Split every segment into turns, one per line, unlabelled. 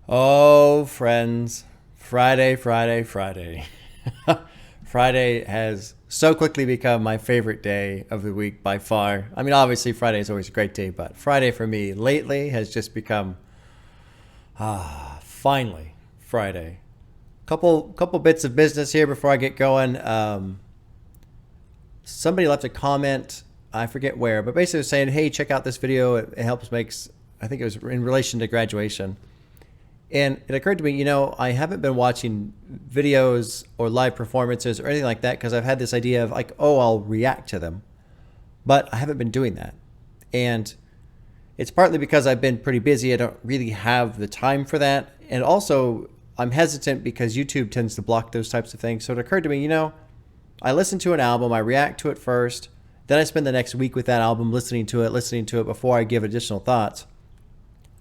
Oh, friends. Friday, Friday, Friday. Friday has so quickly become my favorite day of the week by far. I mean, obviously, Friday is always a great day, but Friday for me lately has just become, finally, Friday. Couple bits of business here before I get going. Somebody left a comment, I forget where, but basically saying, hey, check out this video. It helps makes, I think it was in relation to graduation. And it occurred to me, I haven't been watching videos or live performances or anything like that because I've had this idea of like, oh, I'll react to them. But I haven't been doing that. And it's partly because I've been pretty busy. I don't really have the time for that. And also, I'm hesitant because YouTube tends to block those types of things. So it occurred to me, I listen to an album, I react to it first, then I spend the next week with that album listening to it before I give additional thoughts.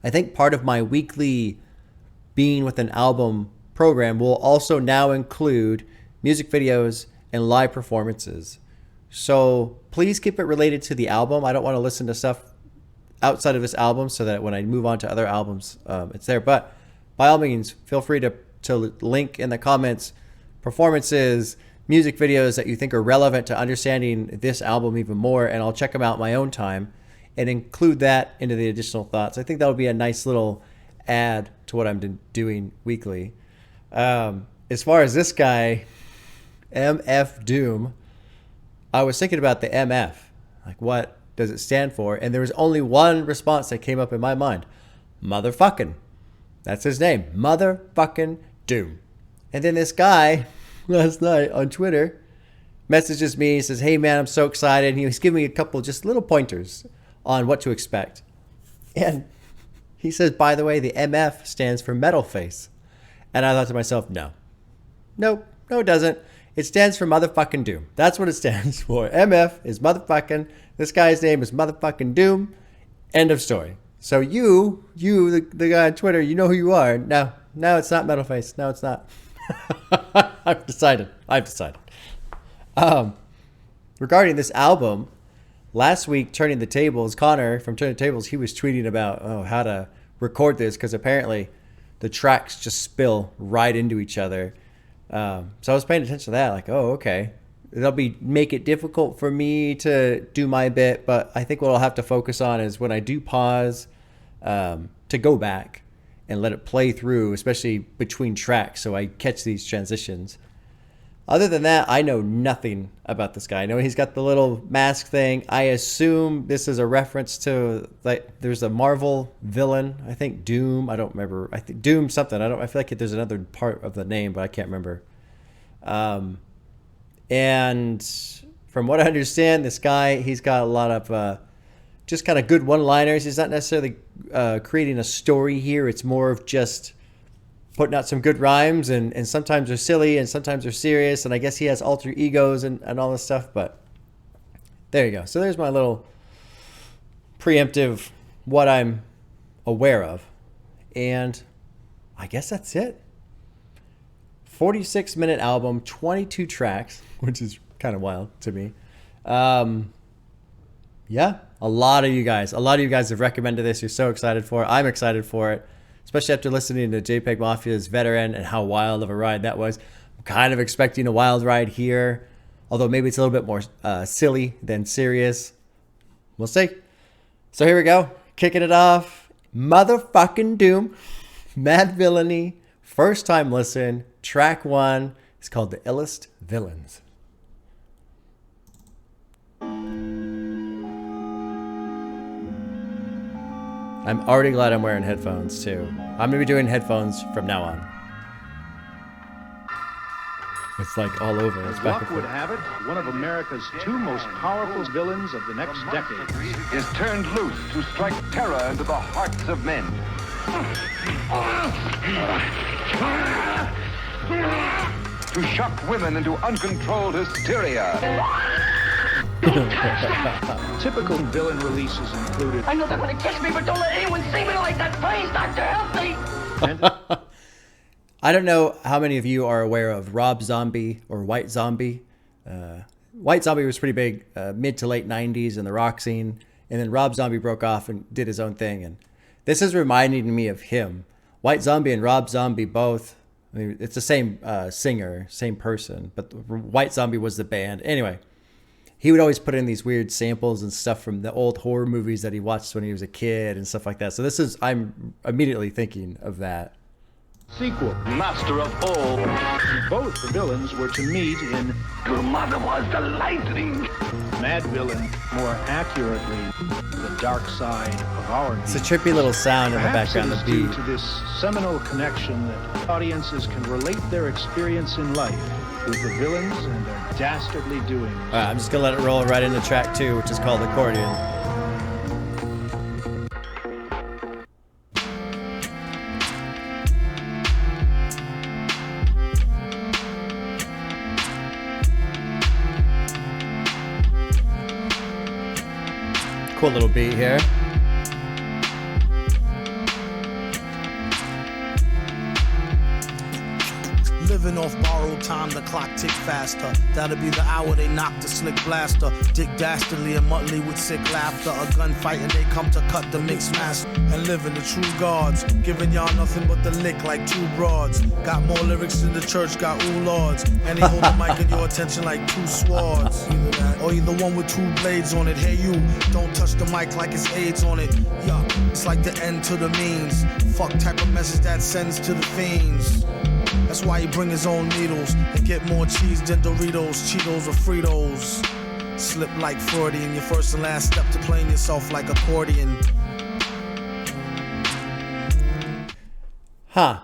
I think part of my weekly being with an album program will also now include music videos and live performances. So please keep it related to the album. I don't want to listen to stuff outside of this album so that when I move on to other albums, it's there. But by all means, feel free to link in the comments performances, music videos that you think are relevant to understanding this album even more, and I'll check them out my own time and include that into the additional thoughts. I think that would be a nice little add to what I'm doing weekly. As far as this guy, MF Doom, I was thinking about the MF. Like, what does it stand for? And there was only one response that came up in my mind. Motherfucking. That's his name. Motherfucking Doom. And then this guy last night on Twitter messages me. He says, hey, man, I'm so excited. And he was giving me a couple just little pointers on what to expect. And he says, by the way, the MF stands for metal face. And I thought to myself, no, it doesn't. It stands for motherfucking Doom. That's what it stands for. MF is motherfucking. This guy's name is motherfucking Doom. End of story. So you, the guy on Twitter, you know who you are. No, it's not metal face. No, it's not. I've decided. Regarding this album, last week, Turning the Tables, Connor from Turning the Tables, he was tweeting about how to record this because apparently the tracks just spill right into each other. So I was paying attention to that, like, oh, okay. It'll make it difficult for me to do my bit, but I think what I'll have to focus on is when I do pause to go back and let it play through, especially between tracks, so I catch these transitions. Other than that, I know nothing about this guy. I know he's got the little mask thing. I assume this is a reference to, like, there's a Marvel villain, I think Doom. I don't remember. I think Doom something. I feel like there's another part of the name, but I can't remember. And from what I understand, this guy, he's got a lot of just kind of good one-liners. He's not necessarily creating a story here. It's more of just putting out some good rhymes, and sometimes they're silly and sometimes they're serious, and I guess he has alter egos and all this stuff, but there you go. So there's my little preemptive what I'm aware of, and I guess that's it. 46-minute album, 22 tracks, which is kind of wild to me. Yeah, a lot of you guys have recommended this. You're so excited for it. I'm excited for it, especially after listening to JPEG Mafia's Veteran and how wild of a ride that was. I'm kind of expecting a wild ride here, although maybe it's a little bit more silly than serious. We'll see. So here we go. Kicking it off. Motherfucking Doom. Madvillainy. First time listen. Track 1. It's called The Illest Villains. I'm already glad I'm wearing headphones too. I'm gonna be doing headphones from now on. It's like all over. It's back
Luck would have it, one of America's two most powerful villains of the next decade
is turned loose to strike terror into the hearts of men. To shock women into uncontrolled hysteria.
Typical villain releases included.
I know they're gonna kiss me, but don't let anyone see me like that. Please, doctor, help me.
I don't know how many of you are aware of Rob Zombie or White Zombie. White Zombie was pretty big mid to late 90s in the rock scene. And then Rob Zombie broke off and did his own thing. And this is reminding me of him White Zombie and Rob Zombie both. I mean, it's the same singer, same person, but White Zombie was the band. Anyway, he would always put in these weird samples and stuff from the old horror movies that he watched when he was a kid and stuff like that. So I'm immediately thinking of that.
Sequel.
Master of all.
Both the villains were to meet in
Your mother was the lightning.
Madvillainy, more accurately, the dark side of our
It's a
being.
trippy little sound in the
Perhaps
background,
it
the
is due
beat.
to this seminal connection that audiences can relate their experience in life with the villains and their dastardly doings.
All right, I'm just going to let it roll right into track 2, which is called Accordion. Cool little beat here.
Living off borrowed time, the clock tick faster. That'll be the hour they knock the slick blaster. Dick dastardly and Muttley with sick laughter. A gunfight and they come to cut the mix master. And living the true gods, giving y'all nothing but the lick like two broads. Got more lyrics than the church got ooh lords. And they hold the mic in your attention like two swords. Either that or either one with two blades on it. Hey you, don't touch the mic like it's AIDS on it. Yeah, it's like the end to the means. Fuck type of message that sends to the fiends. That's why he bring his own needles and get more cheese than Doritos, Cheetos, or Fritos. Slip like Freudian, your first and last step to playing yourself like accordion.
Huh.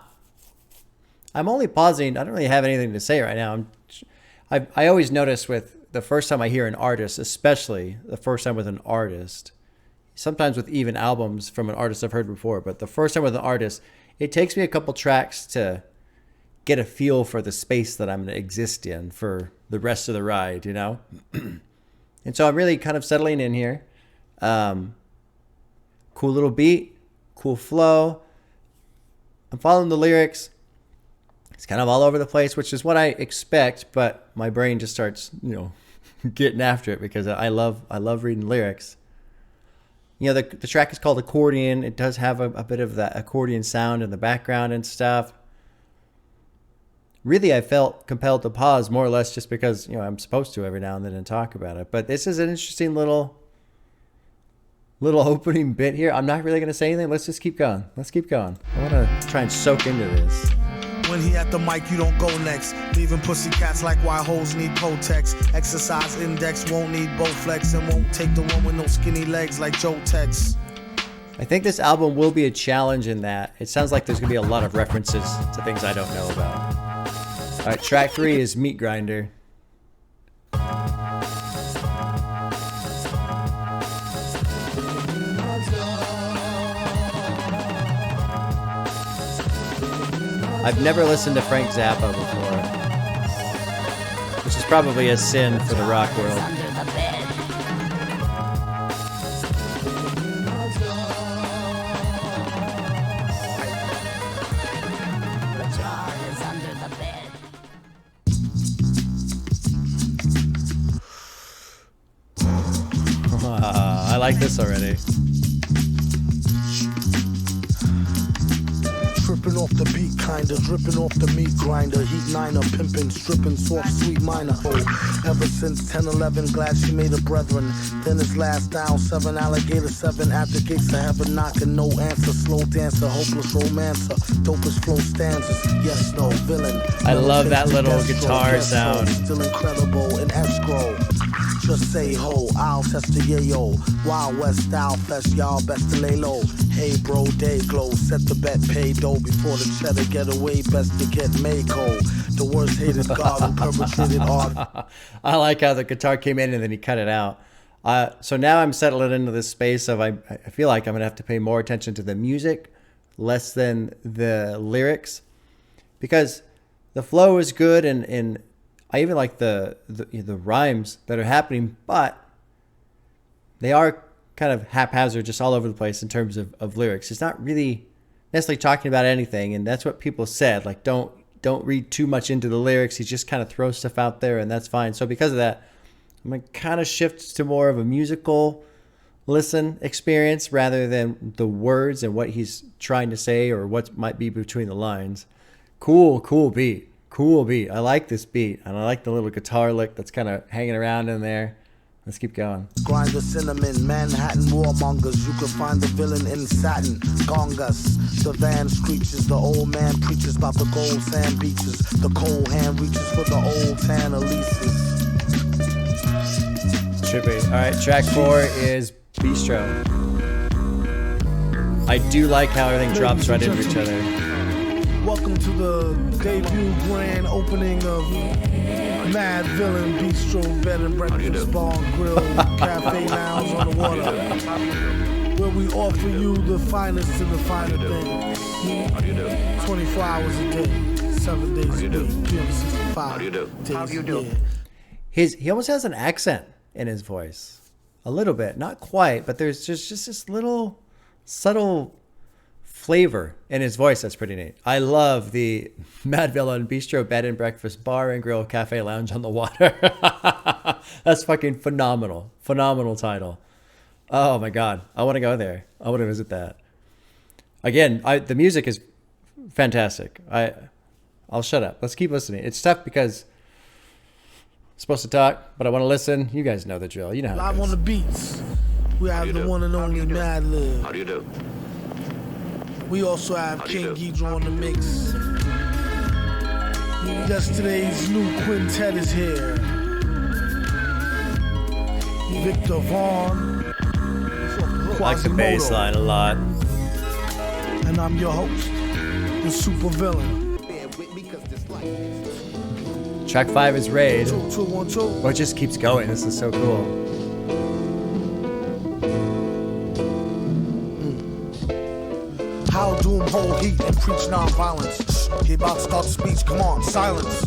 I'm only pausing. I don't really have anything to say right now. I always notice with the first time I hear an artist, especially the first time with an artist, sometimes with even albums from an artist I've heard before, but the first time with an artist, it takes me a couple tracks to get a feel for the space that I'm going to exist in for the rest of the ride, you know? And so I'm really kind of settling in here. Cool little beat, cool flow. I'm following the lyrics. It's kind of all over the place, which is what I expect, but my brain just starts, getting after it because I love reading lyrics. The track is called Accordion. It does have a bit of that accordion sound in the background and stuff. Really, I felt compelled to pause more or less just because, I'm supposed to every now and then and talk about it. But this is an interesting little opening bit here. I'm not really going to say anything. Let's just keep going. Let's keep going. I want to try and soak into this.
When he at the mic, you don't go next. Leaving pussycats like why hoes need Protex. Exercise index won't need Bowflex and won't take the one with no skinny legs like Joe Tex.
I think this album will be a challenge in that it sounds like there's going to be a lot of references to things I don't know about. All right, track 3 is Meat Grinder. I've never listened to Frank Zappa before, which is probably a sin for the rock world. I like this already.
Tripping off the beat, kinda dripping off the meat grinder. Heat niner, pimping, stripping, soft, sweet minor. Oh, ever since 10-11, glad she made a brethren. Then his last down, 7 alligator, 7 at the gates of heaven, knocking, no answer. Slow dancer, hopeless romancer, dopest flow stanzas. Yes, no villain.
I love that little
Bistro,
guitar
yes,
sound.
Still incredible in escrow. Just say ho, I'll test the yayo. Wild West style fest, y'all best to lay low. Hey bro, day glow, set the bet, pay dough. Before the cheddar get away, best to get Mako. The worst hated god who perpetrated art.
I like how the guitar came in and then he cut it out. So now I'm settling into this space of I feel like I'm going to have to pay more attention to the music, less than the lyrics. Because the flow is good and I even like the rhymes that are happening, but they are kind of haphazard, just all over the place in terms of lyrics. It's not really necessarily talking about anything, and that's what people said. Like, don't read too much into the lyrics. He just kind of throws stuff out there, and that's fine. So because of that, I'm going to kind of shift to more of a musical listen experience rather than the words and what he's trying to say or what might be between the lines. Cool beat. Cool beat. I like this beat, and I like the little guitar lick that's kind of hanging around in there. Let's keep going.
Grind the cinnamon, Manhattan warmongers. You can find the villain in satin. Gongas, the van screeches. The old man preaches about the gold sand beaches. The cold hand reaches for the old tan Elises.
Trippy. All right, track 4 is Bistro. I do like how everything drops right into each other.
Welcome to the debut grand opening of Madvillainy Bistro, Bed and Breakfast, Bar and Grill, Cafe Lounge on the water, where we offer you the finest of the finer things. 24 hours a day, 7 days a week, 365 days a year.
He almost has an accent in his voice. A little bit. Not quite, but there's just this little subtle flavor in his voice that's pretty neat. I love the Madvillainy Bistro, Bed and Breakfast, Bar and Grill, Cafe Lounge on the water. That's fucking phenomenal. Phenomenal title. Oh my God. I want to go there. I want to visit that. Again, the music is fantastic. I'll shut up. Let's keep listening. It's tough because I'm supposed to talk, but I want to listen. You guys know the drill. You know how
Live on the beats, we have the one and only Madlib.
How do you do?
We also have King Ghidra on the mix. Yesterday's new quintet is here. Victor Vaughn.
I like the bass line a lot.
And I'm your host, the super villain.
Track 5 is Raid.
2-2-1-2.
Oh, it just keeps going. This is so cool.
How doom hold heat and preach non-violence. He about to start the speech, come on, silence.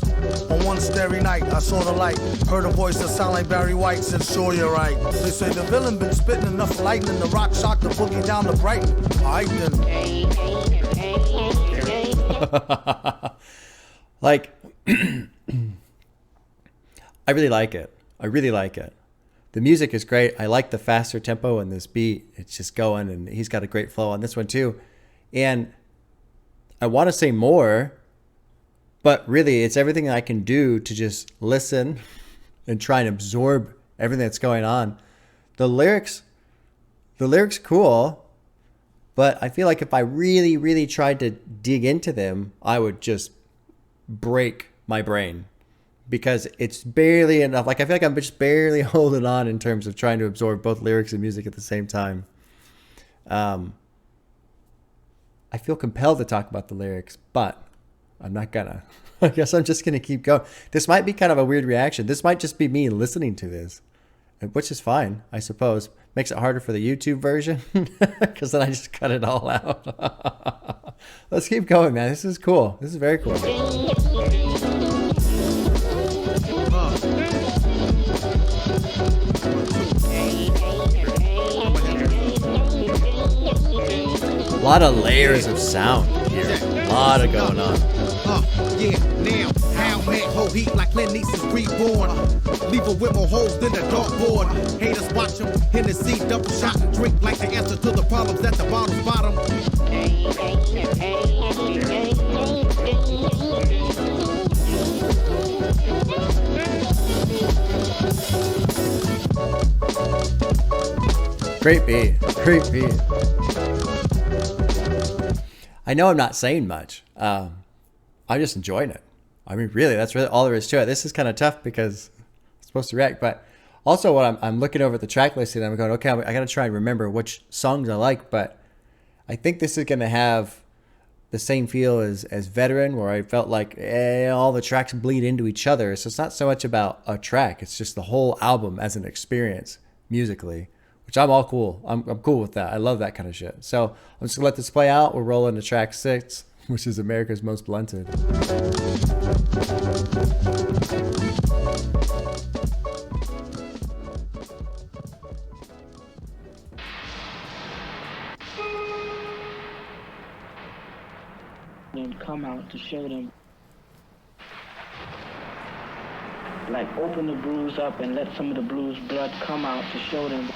On one starry night, I saw the light. Heard a voice that sound like Barry White, said sure you're right. They say the villain been spitting enough lightning to rock shock the boogie down to Brighton. Alright then.
Like, I really like it. I really like it. The music is great. I like the faster tempo in this beat. It's just going, and he's got a great flow on this one too. And I want to say more, but really it's everything I can do to just listen and try and absorb everything that's going on. The lyrics cool, but I feel like if I really, really tried to dig into them, I would just break my brain because it's barely enough. Like, I feel like I'm just barely holding on in terms of trying to absorb both lyrics and music at the same time. I feel compelled to talk about the lyrics, but I'm not gonna. I guess I'm just gonna keep going. This might be kind of a weird reaction. This might just be me listening to this, which is fine, I suppose. Makes it harder for the YouTube version because then I just cut it all out. Let's keep going, man. This is cool. This is very cool. A lot of layers of sound here. A lot of going on.
Yeah, now, how man hold heat like Clint Eastwood's reborn. Leave her with more holes than a dartboard. Haters watch him in the seat, double shot and drink like the answer to the problems at the bottle's bottom.
Great beat. Great beat. I know I'm not saying much. I'm just enjoying it. I mean, really, that's really all there is to it. This is kind of tough because I'm supposed to react, but also what I'm looking over at the track list and I'm going, okay, I got to try and remember which songs I like, but I think this is going to have the same feel as Veteran, where I felt like all the tracks bleed into each other. So it's not so much about a track. It's just the whole album as an experience musically, which I'm all cool. I'm cool with that. I love that kind of shit. So I'm just gonna let this play out. We're rolling to track 6, which is America's Most Blunted.
And come out to show them. Like, open the bruise up and let some of the blues blood come out to show them.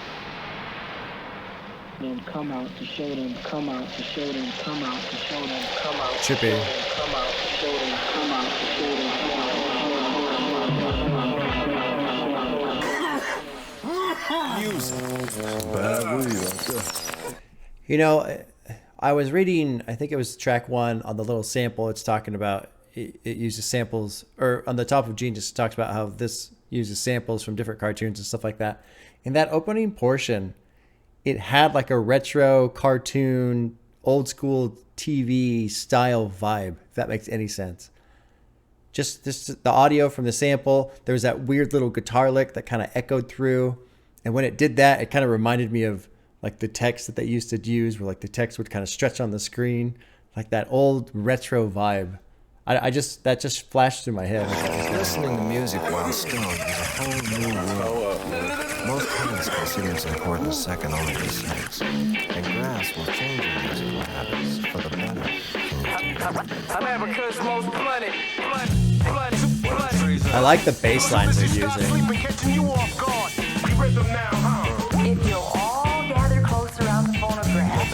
them, come out to show them, come out to show them, come out to show them, come out to
Chippy.
come out to show them, come out to show them, come out
You know, I was reading, I think it was track 1 on the little sample. It's talking about, it uses samples, or on the top of Genius, it talks about how this uses samples from different cartoons and stuff like that. In that opening portion, it had like a retro cartoon, old school TV style vibe, if that makes any sense. Just the audio from the sample, there was that weird little guitar lick that kind of echoed through. And when it did that, it kind of reminded me of like the text that they used to use, where like the text would kind of stretch on the screen, like that old retro vibe. That just flashed through my head.
Listening to music while stoned is a whole new world. Most parents consider it important second only to sex. And grass will change your musical habits for the better.
America's most blooded.
I like the bass lines they're using.
If you'll all gather close around the phonograph.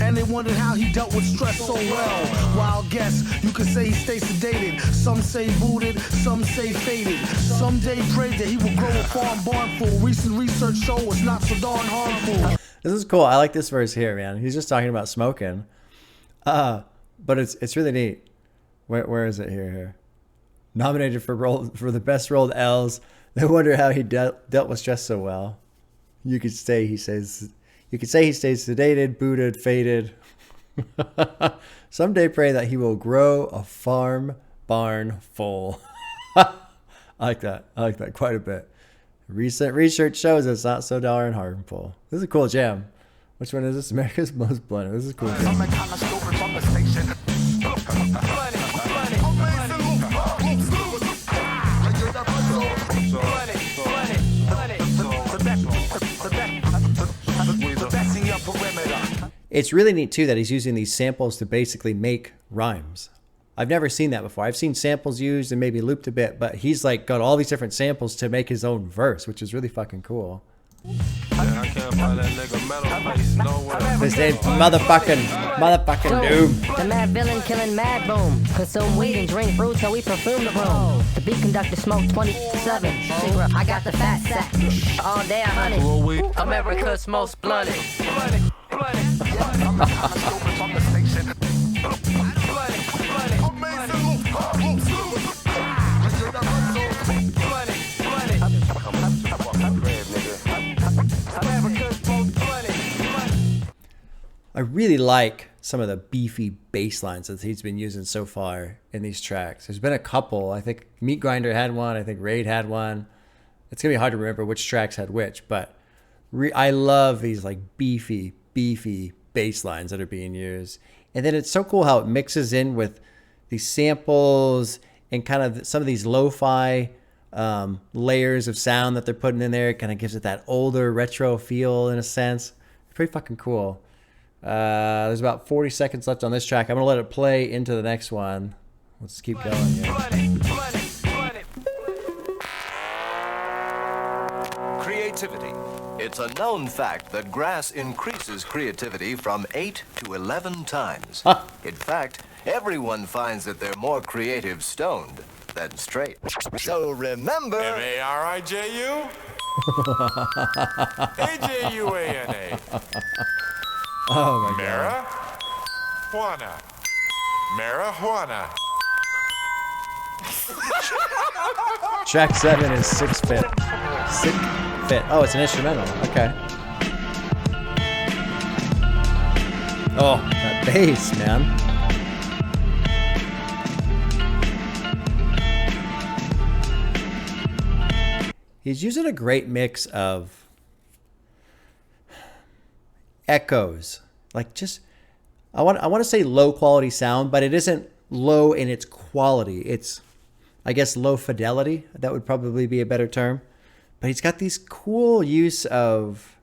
And they wondered how he dealt with stress so well. Wild guess, you could say he stayed sedated. Some say booted, some say faded. Some day prayed that he would grow a farm barn full. Recent research show it's not so darn harmful.
This is cool. I like this verse here, man. He's just talking about smoking. But it's really neat. Where is it here? Nominated for the best rolled L's. They wonder how he dealt with stress so well. You could say he stays sedated, booted, faded. Someday pray that he will grow a farm barn full. I like that. I like that quite a bit. Recent research shows it's not so darn harmful. This is a cool jam. Which one is this? America's Most Blunted. This is a cool jam. It's really neat too that he's using these samples to basically make rhymes. I've never seen that before. I've seen samples used and maybe looped a bit, but he's like got all these different samples to make his own verse, which is really fucking cool. His name's motherfucking Doom.
The mad villain killing mad boom. Consume weed and drink brew till we perfume the room. The beat conductor smoke 27. I got the fat sack. All day 100. America's most blunted.
I really like some of the beefy bass lines that he's been using so far in these tracks. There's been a couple. I think Meat Grinder had one. I think Raid had one. It's going to be hard to remember which tracks had which, but I love these like beefy bass lines that are being used. And then it's so cool how it mixes in with these samples and kind of some of these lo-fi layers of sound that they're putting in there. It kind of gives it that older retro feel in a sense. It's pretty fucking cool. There's about 40 seconds left on this track. I'm going to let it play into the next one. Let's keep going here.
Creativity. It's a known fact that grass increases creativity from 8 to 11 times. In fact, everyone finds that they're more creative stoned than straight. So remember...
M-A-R-I-J-U? A-J-U-A-N-A.
Oh my God.
Marijuana.
Track 7 is Sickfit. Sickfit. Oh, it's an instrumental. Okay. Oh, that bass, man. He's using a great mix of echoes, like just I want to say low quality sound, but it isn't low in its quality. It's, I guess, low fidelity. That would probably be a better term. But he's got these cool use of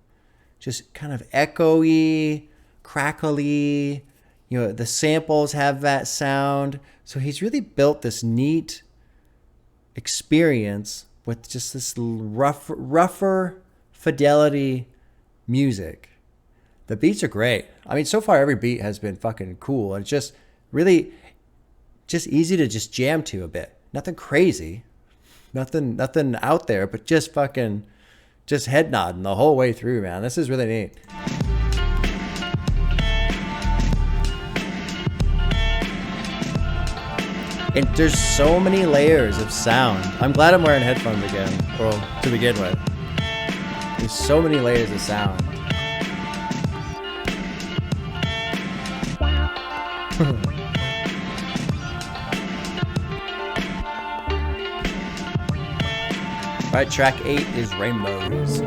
just kind of echoey, crackly. You know, the samples have that sound. So he's really built this neat experience with just this rougher fidelity music. The beats are great. I mean, so far every beat has been fucking cool. And it's just really just easy to just jam to a bit. Nothing crazy. Nothing out there, but just fucking just head nodding the whole way through, man. This is really neat. And there's so many layers of sound. I'm glad I'm wearing headphones again, well, to begin with. There's so many layers of sound. All right, track 8 is Rainbows.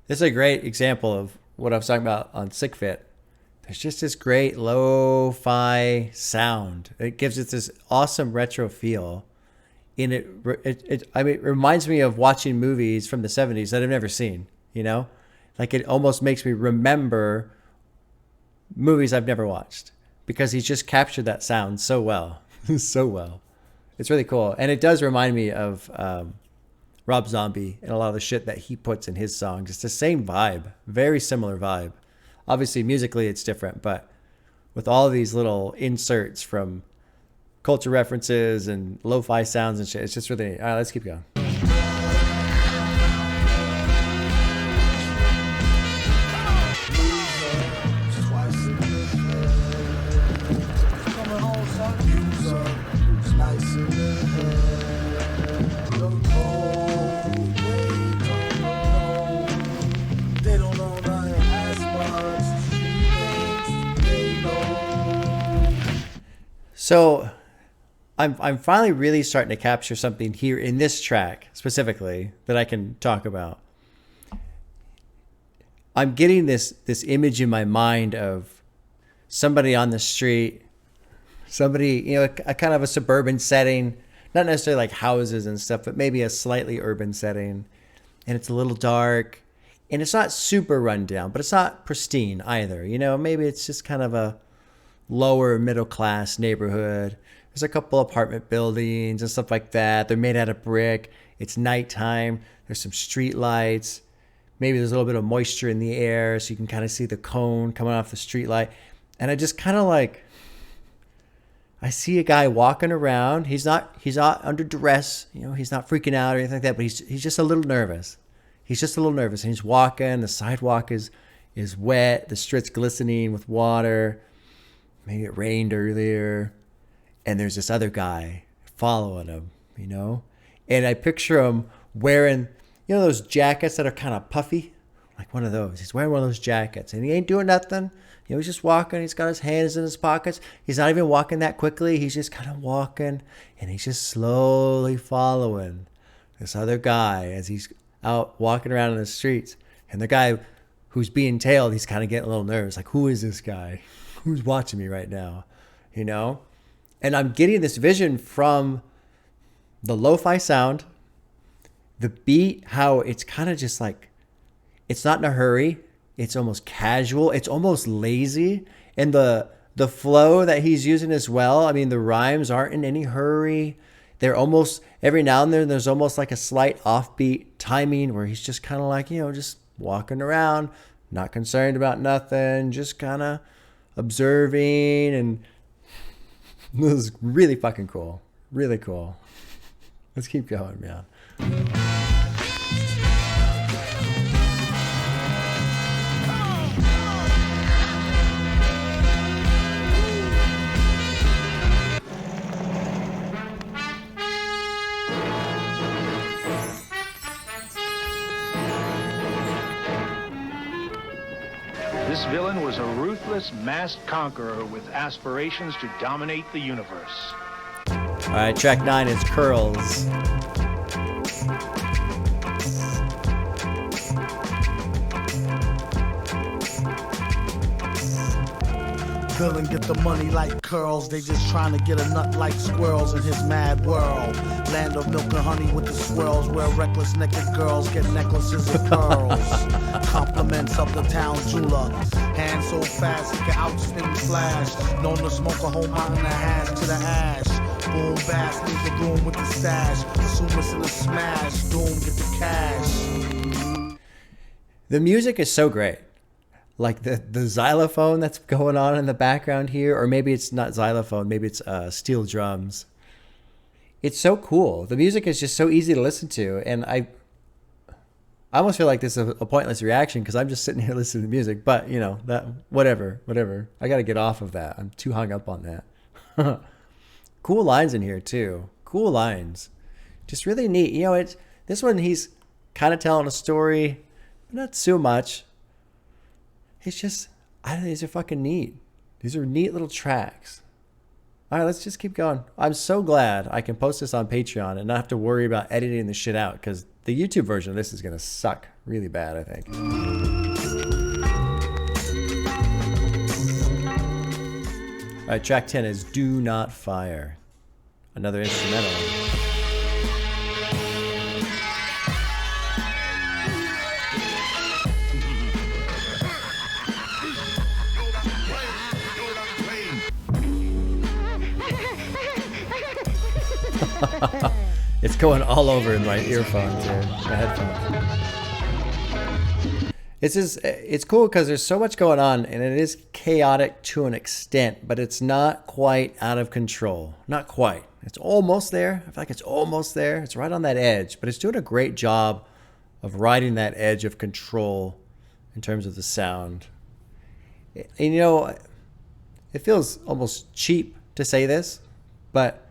This is a great example of what I was talking about on Sickfit. There's just this great lo-fi sound. It gives it this awesome retro feel. And it reminds me of watching movies from the 70s that I've never seen, you know? Like it almost makes me remember movies I've never watched because he's just captured that sound so well. So well. It's really cool. And it does remind me of Rob Zombie and a lot of the shit that he puts in his songs. It's the same vibe, very similar vibe. Obviously, musically, it's different, but with all of these little inserts from culture references and lo-fi sounds and shit, it's just really neat. All right, let's keep going. So I'm finally really starting to capture something here in this track specifically that I can talk about. I'm getting this image in my mind of somebody on the street, somebody, you know, a kind of a suburban setting, not necessarily like houses and stuff, but maybe a slightly urban setting. And it's a little dark and it's not super run down, but it's not pristine either. You know, maybe it's just kind of a lower middle class neighborhood. There's a couple apartment buildings and stuff like that. They're made out of brick. It's nighttime. There's some street lights. Maybe there's a little bit of moisture in the air so you can kind of see the cone coming off the street light. And I just kind of like, I see a guy walking around. He's not under duress. You know, he's not freaking out or anything like that, but he's just a little nervous. He's just a little nervous. And he's walking. The sidewalk is wet. The street's glistening with water. Maybe it rained earlier. And there's this other guy following him, you know? And I picture him wearing, you know, those jackets that are kind of puffy? Like one of those. He's wearing one of those jackets. And he ain't doing nothing. You know, he's just walking. He's got his hands in his pockets. He's not even walking that quickly. He's just kind of walking. And he's just slowly following this other guy as he's out walking around in the streets. And the guy who's being tailed, he's kind of getting a little nervous. Like, who is this guy? Who's watching me right now? You know? And I'm getting this vision from the lo-fi sound, the beat, how it's kind of just like, it's not in a hurry. It's almost casual. It's almost lazy. And the flow that he's using as well, I mean, the rhymes aren't in any hurry. They're almost, every now and then, there's almost like a slight offbeat timing where he's just kind of like, you know, just walking around, not concerned about nothing, just kind of observing. And this is really fucking cool. Really cool. Let's keep going, man.
This villain was a ruthless, masked conqueror with aspirations to dominate the universe.
All right, track 9 is Curls.
Villain get the money like curls. They just trying to get a nut like squirrels in his mad world. Land of milk and honey with the swirls, where reckless naked girls get necklaces of pearls. Compliments of the town jeweler. Hand so fast he can outspin the flash. Known to smoke a whole mountain of hash to the ash. Boom bass, leave the room with the stash. Assume it's in a smash. Doom get the cash.
The music is so great. Like the xylophone that's going on in the background here, or maybe it's not xylophone, maybe it's steel drums. It's so cool. The music is just so easy to listen to, and I almost feel like this is a pointless reaction because I'm just sitting here listening to music. But you know that whatever. I got to get off of that. I'm too hung up on that. Cool lines in here too. Cool lines, just really neat. You know, it's this one. He's kind of telling a story, but not so much. It's just, I don't know, these are fucking neat. These are neat little tracks. All right, let's just keep going. I'm so glad I can post this on Patreon and not have to worry about editing the shit out, because the YouTube version of this is going to suck really bad, I think. All right, track 10 is Do Not Fire. Another instrumental. It's going all over in my earphones here, my headphones. It's cool because there's so much going on, and it is chaotic to an extent, but it's not quite out of control. Not quite. It's almost there. I feel like it's almost there. It's right on that edge, but it's doing a great job of riding that edge of control in terms of the sound. And you know, it feels almost cheap to say this, but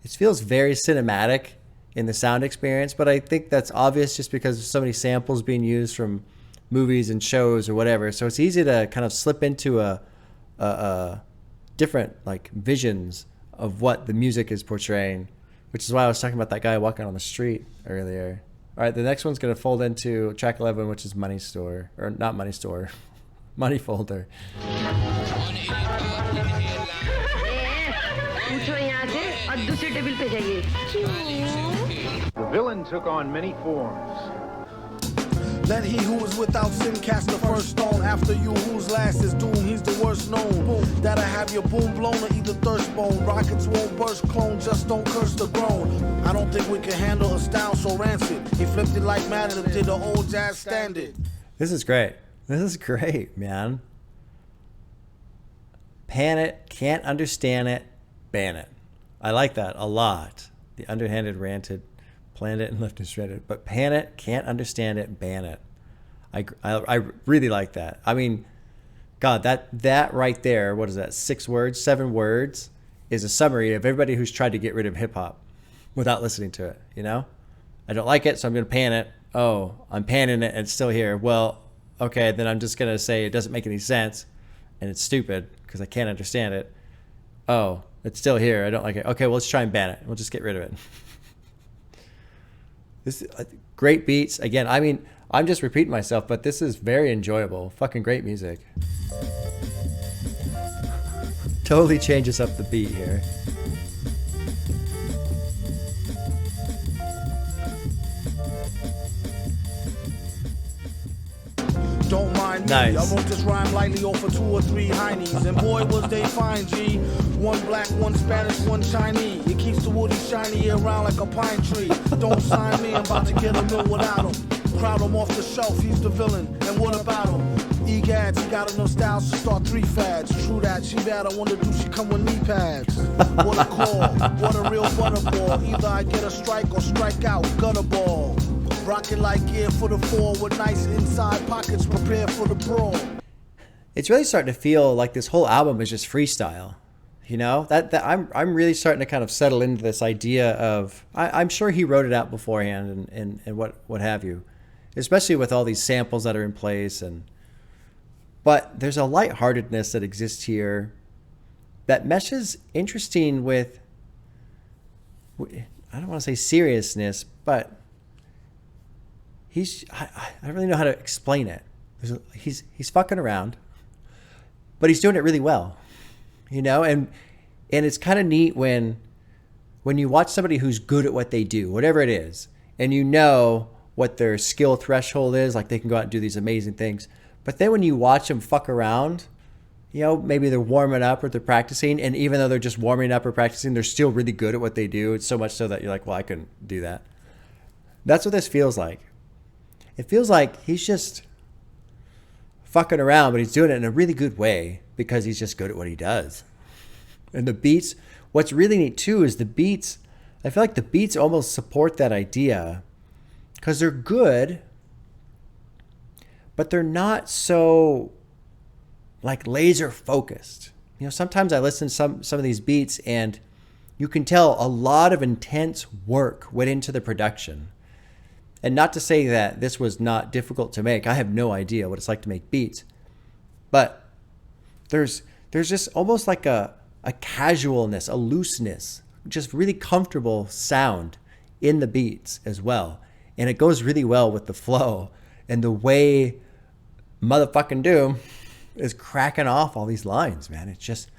it feels very cinematic in the sound experience, but I think that's obvious just because there's so many samples being used from movies and shows or whatever. So it's easy to kind of slip into a different like visions of what the music is portraying, which is why I was talking about that guy walking on the street earlier. All right, the next one's going to fold into track 11, which is Money Store, or not Money Store, Money Folder.
The villain took on many forms.
Let he who is without sin cast the first stone. After you, whose last is doom, he's the worst known. Boom, that'll have your boom blown or either thirst bone. Rockets won't burst, clone, just don't curse the groan. I don't think we can handle a style so rancid. He flipped it like Madden did the old jazz standard.
This is great. This is great, man. Pan it, can't understand it, ban it. I like that a lot. The underhanded ranted, planned it and left it shredded. But pan it, can't understand it, ban it. I really like that. I mean, God, that right there, what is that, 6 words, 7 words, is a summary of everybody who's tried to get rid of hip-hop without listening to it, you know? I don't like it, so I'm going to pan it. Oh, I'm panning it and it's still here. Well, okay, then I'm just going to say it doesn't make any sense and it's stupid because I can't understand it. Oh, it's still here. I don't like it. Okay, well, let's try and ban it. We'll just get rid of it. This great beats. Again, I mean, I'm just repeating myself, but this is very enjoyable. Fucking great music. Totally changes up the beat here.
Don't mind me.
Nice.
I wrote this rhyme lightly over 2 or 3 heinies. And boy, was they fine, G. 1 black, 1 Spanish, 1 Chinese. It keeps the woody shiny around like a pine tree. Don't sign me, I'm about to get a mill without him. Crowd him off the shelf, he's the villain. And what about him? Egads, he got enough styles to start 3 fads. True that, she bad, I wonder do she come with knee pads? What a call, what a real butterball. Either I get a strike or strike out, gutter ball. Rocket like gear for the 4 with nice inside pockets prepared for the brawl.
It's really starting to feel like this whole album is just freestyle. You know, that I'm really starting to kind of settle into this idea of I'm sure he wrote it out beforehand and what have you, especially with all these samples that are in place. But there's a lightheartedness that exists here that meshes interesting with, I don't want to say seriousness, but I don't really know how to explain it. He's fucking around, but he's doing it really well. you know, and it's kind of neat when you watch somebody who's good at what they do, whatever it is, and you know what their skill threshold is, like they can go out and do these amazing things. But then when you watch them fuck around, you know, maybe they're warming up or they're practicing, and even though they're just warming up or practicing, they're still really good at what they do. It's so much so that you're like, well, I couldn't do that. That's what this feels like. It feels like he's just fucking around, but he's doing it in a really good way because he's just good at what he does. And the beats, what's really neat too is the beats. I feel like the beats almost support that idea because they're good, but they're not so like laser focused. You know, sometimes I listen to some of these beats and you can tell a lot of intense work went into the production. And not to say that this was not difficult to make. I have no idea what it's like to make beats. But there's just almost like a casualness, a looseness, just really comfortable sound in the beats as well. And it goes really well with the flow and the way motherfucking Doom is cracking off all these lines, man. It's just,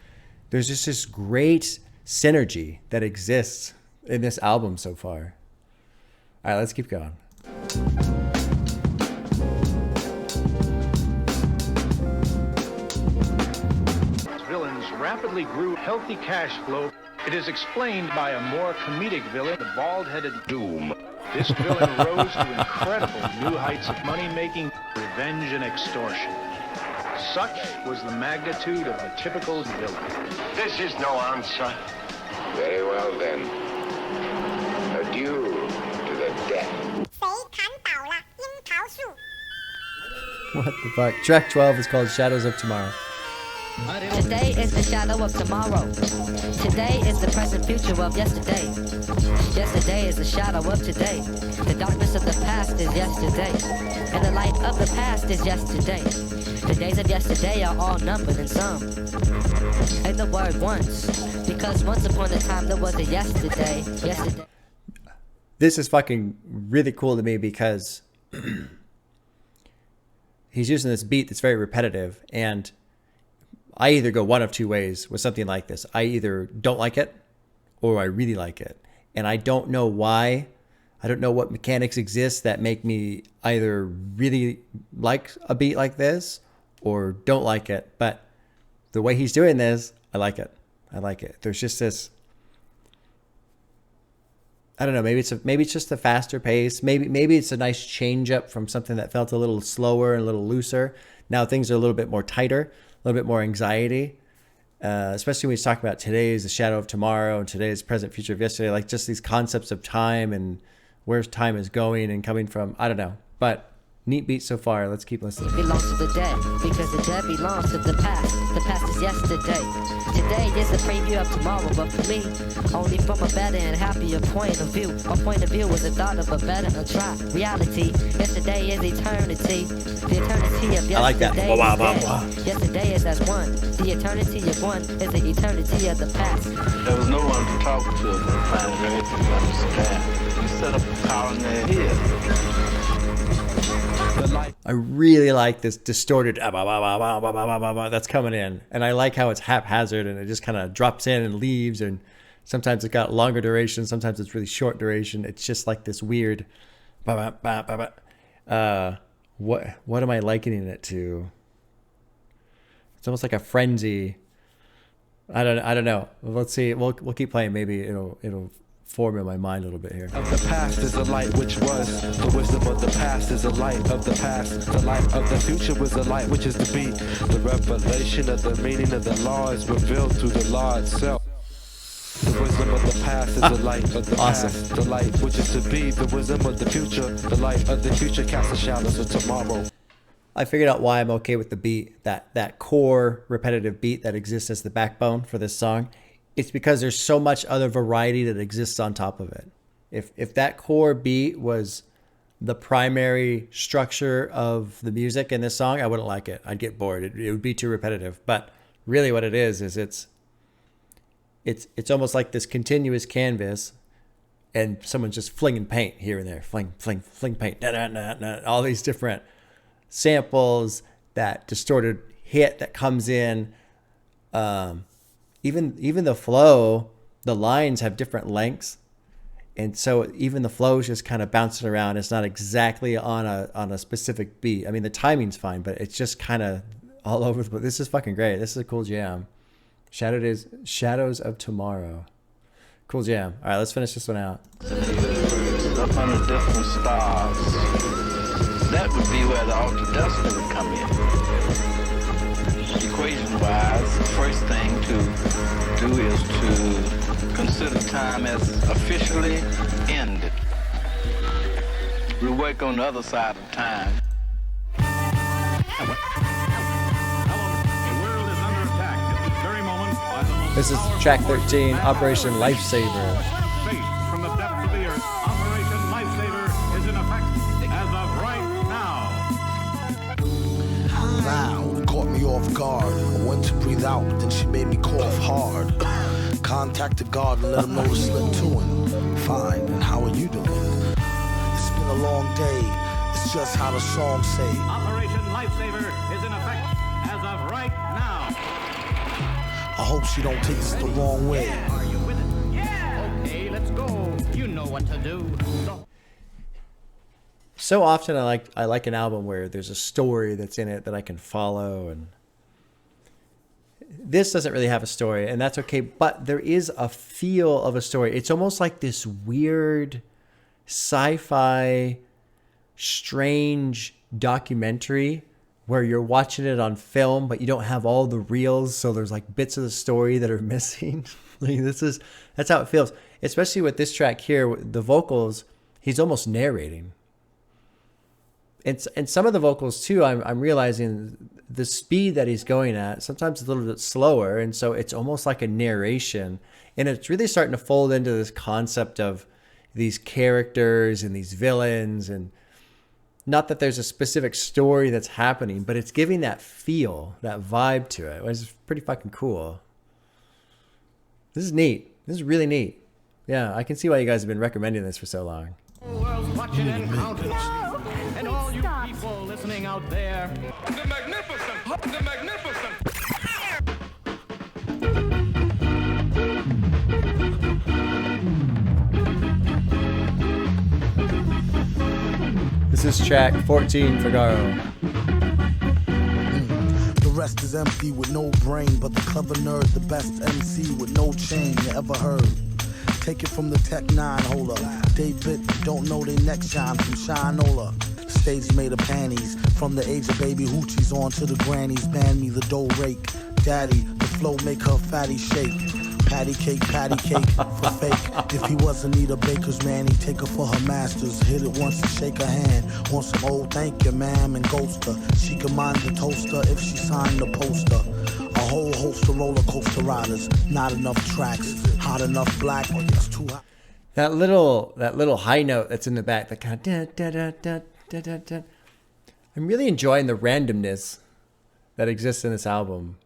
there's just this great synergy that exists in this album so far. All right, let's keep going.
Villains rapidly grew healthy cash flow. It is explained by a more comedic villain, the bald-headed Doom. This villain rose to incredible new heights of money-making, revenge, and extortion. Such was the magnitude of the typical villain.
This is no answer.
Very well, then. Adieu to the death.
What the fuck? Track 12 is called Shadows of Tomorrow.
Today is the shadow of tomorrow. Today is the present future of yesterday. Yesterday is the shadow of today. The darkness of the past is yesterday. And the light of the past is yesterday. The days of yesterday are all numbered in some. And the word once. Because once upon a time there was a yesterday. Yesterday.
This is fucking really cool to me because he's using this beat that's very repetitive, and I either go one of two ways with something like this. I either don't like it or I really like it. And I don't know why. I don't know what mechanics exist that make me either really like a beat like this or don't like it. But the way he's doing this, I like it. I like it. There's just this, I don't know, maybe it's just a faster pace. Maybe it's a nice change up from something that felt a little slower and a little looser. Now things are a little bit more tighter, a little bit more anxiety, especially when he's talking about today is the shadow of tomorrow and today is present future of yesterday, like just these concepts of time and where time is going and coming from. I don't know, but neat beat so far. Let's keep listening.
Belongs to the dead because the dead belongs to the past. The past is yesterday. Today is the preview of tomorrow, but for me, only from a better and happier point of view. My point of view is the thought of a better and try reality. Yesterday is eternity. The eternity of yesterday.
I like that.
Wow, wow, wow. Yesterday is as one. The eternity of one is the eternity of the past.
There was no one to talk to on planet Earth to understand. You set up a colony here.
I really like this distorted that's coming in, and I like how it's haphazard and it just kind of drops in and leaves, and sometimes it got longer duration, sometimes it's really short duration. It's just like this weird what am I likening it to? It's almost like a frenzy. I don't know. Let's see. We'll keep playing. Maybe it'll form in my mind a little bit here.
Of the past is the light which was. The wisdom of the past is the light of the past. The light of the future was the light which is to be. The revelation of the meaning of the law is revealed through the law itself. The wisdom of the past is the light of the past. The light which is to be. The wisdom of the future. The light of the future casts the shadows of tomorrow.
I figured out why I'm okay with the beat, that core repetitive beat that exists as the backbone for this song. It's because there's so much other variety that exists on top of it. If that core beat was the primary structure of the music in this song, I wouldn't like it. I'd get bored. It would be too repetitive. But really what it is it's almost like this continuous canvas and someone's just flinging paint here and there. Fling paint. All these different samples, that distorted hit that comes in. even the flow, the lines have different lengths. And so even the flow is just kind of bouncing around. It's not exactly on a specific beat. I mean, the timing's fine, but it's just kind of all over. But this is fucking great. This is a cool jam. Shadows of Tomorrow. Cool jam. All right, let's finish this one out.
Up under different stars. That would be where the altered destiny would come in. Equation-wise, the first thing to do is to consider time as officially ended. We work on the other side of time.
This is track 13, Operation Lifesaver.
From the depths of the earth, Operation Lifesaver is in effect as of right now.
Loud, caught me off guard. I went to breathe out, then she made me cough hard. Contacted God and let him know to slip to him. Fine, and how are you doing? It's been a long day. It's just how the song say.
Operation Lifesaver is in effect as of right now.
I hope she don't take this the wrong way.
Are you with it? Yeah. Okay, let's go. You know what to do.
So often I like an album where there's a story that's in it that I can follow, and this doesn't really have a story, and that's okay, but there is a feel of a story. It's almost like this weird sci-fi strange documentary where you're watching it on film, but you don't have all the reels, so there's like bits of the story that are missing. That's how it feels. Especially with this track here, the vocals, he's almost narrating. And some of the vocals too, I'm realizing the speed that he's going at, sometimes a little bit slower, and so it's almost like a narration. And it's really starting to fold into this concept of these characters and these villains, and not that there's a specific story that's happening, but it's giving that feel, that vibe to it. It's pretty fucking cool. This is neat. This is really neat. Yeah, I can see why you guys have been recommending this for so long.
The world's watching and counting. And all you people listening out there. The magnificent! The magnificent!
This is track 14, Figaro.
The rest is empty with no brain, but the clever nerd, the best MC with no chain you ever heard. Take it from the Tech 9 holder. David don't know they next shine from Shinola. Stage made of panties. From the age of baby hoochies on to the grannies. Man me the dough rake. Daddy, the flow make her fatty shake. Patty cake for fake. If he wasn't need a baker's man, he'd take her for her masters. Hit it once and shake her hand. Want some old thank you, ma'am, and ghost her. She can mind the toaster if she signed the poster. A whole host of roller coaster riders. Not enough tracks. Hot enough black. It's too hot.
That little high note that's in the back, that kind of da da da da da da da. I'm really enjoying the randomness that exists in this album.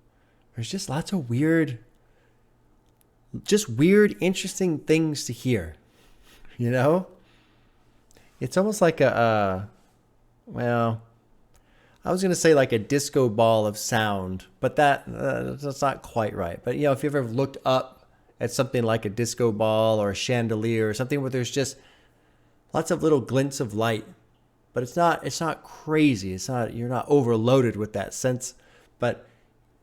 There's just lots of weird, interesting things to hear. You know? It's almost like I was going to say like a disco ball of sound, but that's not quite right. But, you know, if you've ever looked up at something like a disco ball or a chandelier or something where there's just lots of little glints of light, but it's not crazy. You're not overloaded with that sense. But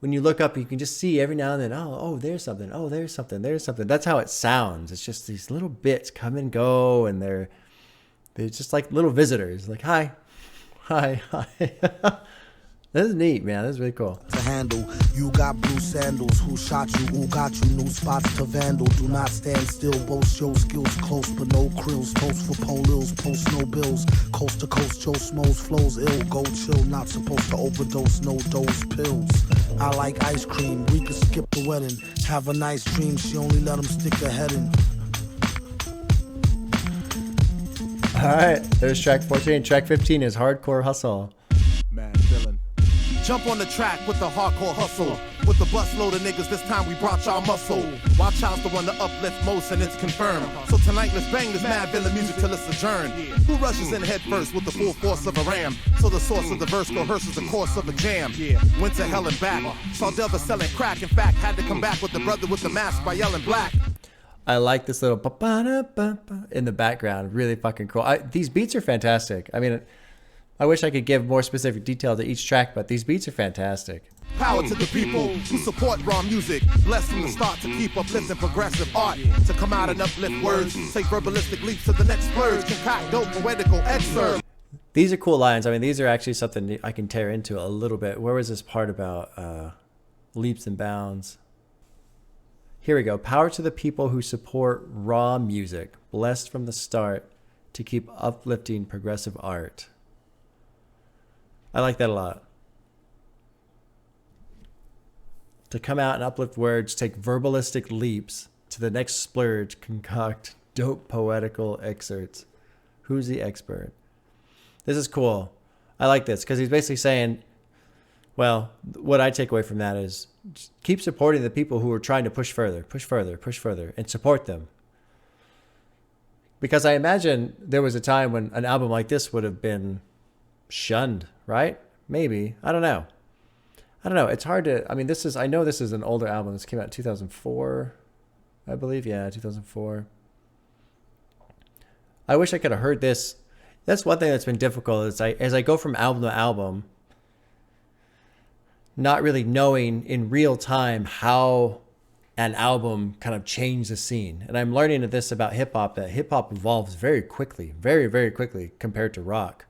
when you look up, you can just see every now and then, oh, there's something. Oh, there's something. There's something. That's how it sounds. It's just these little bits come and go, and they're just like little visitors. Like, hi. This is neat, man. This is really cool.
To handle, you got blue sandals. Who shot you? Who got you? New spots to vandal. Do not stand still. Boast your skills close, but no krills. Toast for polils. Post no bills. Coast to coast, Joe Smoes flows ill. Go chill. Not supposed to overdose. No dose pills. I like ice cream. We could skip the wedding. Have a nice dream. She only let him stick her head in.
All right, there's track 14. Track 15 is Hardcore Hustle.
Madvillainy.
Jump on the track with the hardcore hustle. With the busload of niggas, this time we brought y'all muscle. Wild Child's the one to uplift most, and it's confirmed. So tonight, let's bang this mad villain music till it's adjourned. Who rushes in head first with the full force of a ram? So the source of the verse coerces the course of a jam. Went to hell and back. Saw Delva selling crack. In fact, had to come back with the brother with the mask by yelling black.
I like this little ba-ba-da-ba-ba in the background. Really fucking cool. These beats are fantastic. I mean, I wish I could give more specific detail to each track, but these beats are fantastic.
Power to the people who support raw music. Blessed from the start to keep uplifting progressive art. To come out and uplift words. Take verbalistic leaps to the next splurge. Concoct dope poetical excerpt.
These are cool lines. I mean, these are actually something I can tear into a little bit. Where was this part about leaps and bounds? Here we go. Power to the people who support raw music. Blessed from the start to keep uplifting progressive art. I like that a lot. To come out and uplift words, take verbalistic leaps to the next splurge, concoct dope poetical excerpts. Who's the expert? This is cool. I like this because he's basically saying, well, what I take away from that is just keep supporting the people who are trying to push further, and support them. Because I imagine there was a time when an album like this would have been shunned, right? Maybe. I don't know. It's hard to, I mean, I know this is an older album. This came out in 2004, I believe. Yeah, 2004. I wish I could have heard this. That's one thing that's been difficult is as I go from album to album, not really knowing in real time how an album kind of changed the scene. And I'm learning this about hip hop, that hip hop evolves very quickly, very, very quickly compared to rock.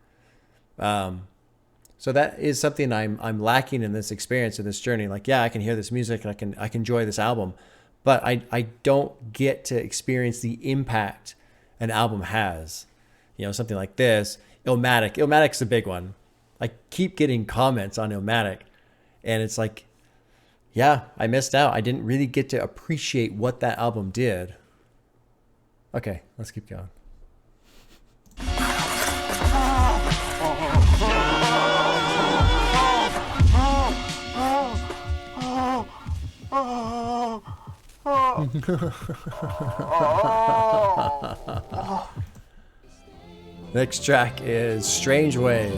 So that is something I'm lacking in this experience, in this journey. Like, yeah, I can hear this music and I can enjoy this album, but I don't get to experience the impact an album has. You know, something like this, Illmatic. Illmatic's a big one. I keep getting comments on Illmatic, and it's like, yeah, I missed out. I didn't really get to appreciate what that album did. Okay, let's keep going. Next track is Strange Ways.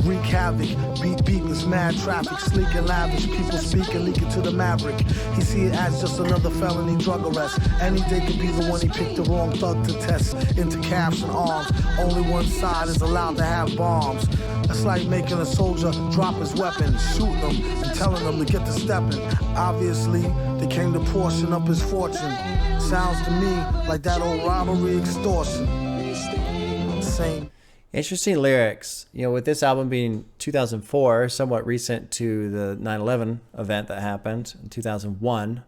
Wreak havoc, beat beatings, mad traffic, sleek and lavish, people speaking, leaking to the maverick. He see it as just another felony drug arrest. Any day could be the one he picked the wrong thug to test into calves and arms. Only one side is allowed to have bombs. That's like making a soldier drop his weapon, shooting him and telling him to get to stepping. Obviously, they came to portion up his fortune. Sounds to me like that old robbery extortion. Same.
Interesting lyrics. You know, with this album being 2004, somewhat recent to the 9/11 event that happened in 2001.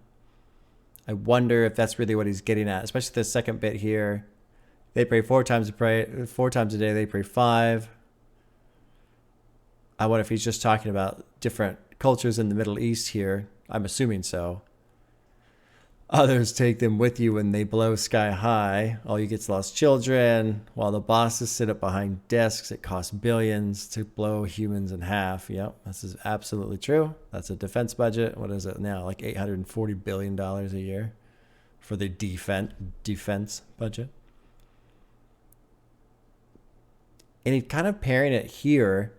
I wonder if that's really what he's getting at, especially the second bit here. They pray 4 times a day. They pray 5. I wonder if he's just talking about different cultures in the Middle East here. I'm assuming so. Others take them with you when they blow sky high. All you get's lost children. While the bosses sit up behind desks, it costs billions to blow humans in half. Yep, this is absolutely true. That's a defense budget. What is it now? Like $840 billion a year for the defense budget. And he's kind of pairing it here